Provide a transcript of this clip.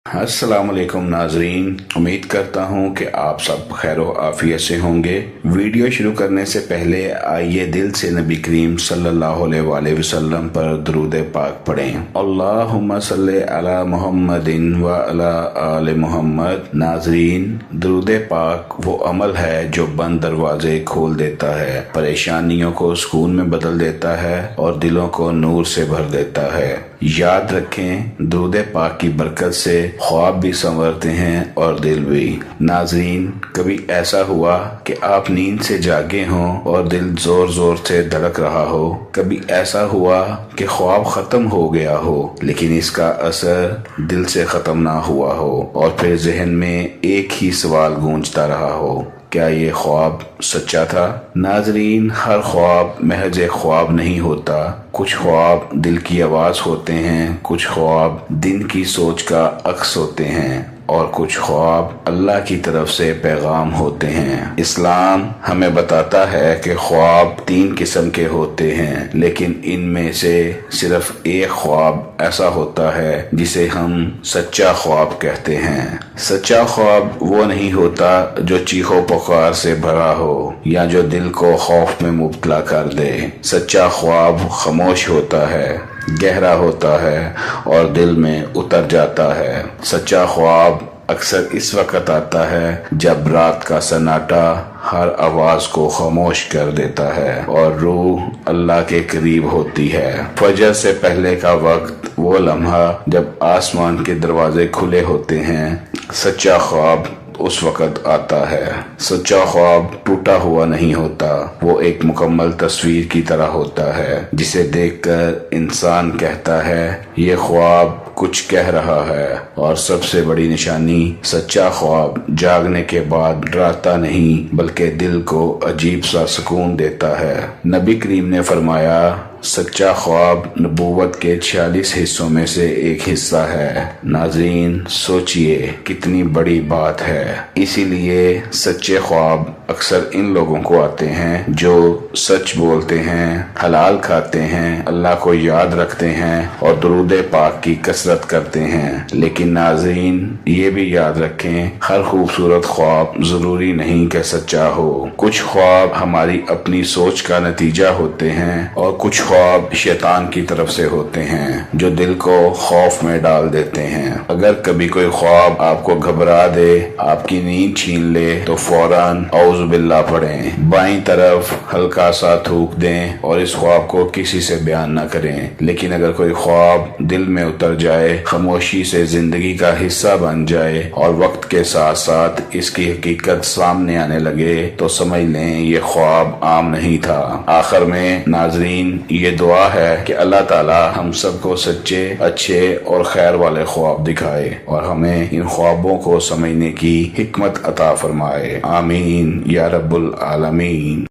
السلام علیکم ناظرین، امید کرتا ہوں کہ آپ سب خیر و عافیت سے ہوں گے۔ ویڈیو شروع کرنے سے پہلے آئیے دل سے نبی کریم صلی اللہ علیہ وآلہ وسلم پر درود پاک پڑھیں۔ اللہم صلی علی محمد و علی آل محمد۔ ناظرین، درود پاک وہ عمل ہے جو بند دروازے کھول دیتا ہے، پریشانیوں کو سکون میں بدل دیتا ہے اور دلوں کو نور سے بھر دیتا ہے۔ یاد رکھیں، درود پاک کی برکت سے خواب بھی سنورتے ہیں اور دل بھی۔ ناظرین، کبھی ایسا ہوا کہ آپ نیند سے جاگے ہوں اور دل زور زور سے دھڑک رہا ہو؟ کبھی ایسا ہوا کہ خواب ختم ہو گیا ہو لیکن اس کا اثر دل سے ختم نہ ہوا ہو اور پھر ذہن میں ایک ہی سوال گونجتا رہا ہو، کیا یہ خواب سچا تھا؟ ناظرین، ہر خواب محض ایک خواب نہیں ہوتا۔ کچھ خواب دل کی آواز ہوتے ہیں، کچھ خواب دن کی سوچ کا عکس ہوتے ہیں اور کچھ خواب اللہ کی طرف سے پیغام ہوتے ہیں۔ اسلام ہمیں بتاتا ہے کہ خواب 3 قسم کے ہوتے ہیں، لیکن ان میں سے صرف ایک خواب ایسا ہوتا ہے جسے ہم سچا خواب کہتے ہیں۔ سچا خواب وہ نہیں ہوتا جو چیخو پکار سے بھرا ہو یا جو دل کو خوف میں مبتلا کر دے۔ سچا خواب خاموش ہوتا ہے، گہرا ہوتا ہے اور دل میں اتر جاتا ہے۔ سچا خواب اکثر اس وقت آتا ہے جب رات کا سناٹا ہر آواز کو خاموش کر دیتا ہے اور روح اللہ کے قریب ہوتی ہے۔ فجر سے پہلے کا وقت، وہ لمحہ جب آسمان کے دروازے کھلے ہوتے ہیں، سچا خواب اس وقت آتا ہے۔ سچا خواب ٹوٹا ہوا نہیں ہوتا، وہ ایک مکمل تصویر کی طرح ہوتا ہے جسے دیکھ کر انسان کہتا ہے یہ خواب کچھ کہہ رہا ہے۔ اور سب سے بڑی نشانی، سچا خواب جاگنے کے بعد ڈراتا نہیں بلکہ دل کو عجیب سا سکون دیتا ہے۔ نبی کریم نے فرمایا، سچا خواب نبوت کے 46 حصوں میں سے ایک حصہ ہے۔ ناظرین، سوچئے کتنی بڑی بات ہے۔ اسی لیے سچے خواب اکثر ان لوگوں کو آتے ہیں جو سچ بولتے ہیں، حلال کھاتے ہیں، اللہ کو یاد رکھتے ہیں اور درود پاک کی کثرت کرتے ہیں۔ لیکن ناظرین، یہ بھی یاد رکھیں، ہر خوبصورت خواب ضروری نہیں کہ سچا ہو۔ کچھ خواب ہماری اپنی سوچ کا نتیجہ ہوتے ہیں اور کچھ خواب شیطان کی طرف سے ہوتے ہیں جو دل کو خوف میں ڈال دیتے ہیں۔ اگر کبھی کوئی خواب آپ کو گھبرا دے، آپ کی نیند چھین لے تو فوراً اعوذ باللہ پڑھیں، بائیں طرف ہلکا سا تھوک دیں اور اس خواب کو کسی سے بیان نہ کریں۔ لیکن اگر کوئی خواب دل میں اتر جائے، خاموشی سے زندگی کا حصہ بن جائے اور وقت کے ساتھ ساتھ اس کی حقیقت سامنے آنے لگے تو سمجھ لیں یہ خواب عام نہیں تھا۔ آخر میں ناظرین، یہ دعا ہے کہ اللہ تعالی ہم سب کو سچے، اچھے اور خیر والے خواب دکھائے اور ہمیں ان خوابوں کو سمجھنے کی حکمت عطا فرمائے۔ آمین یا رب العالمین۔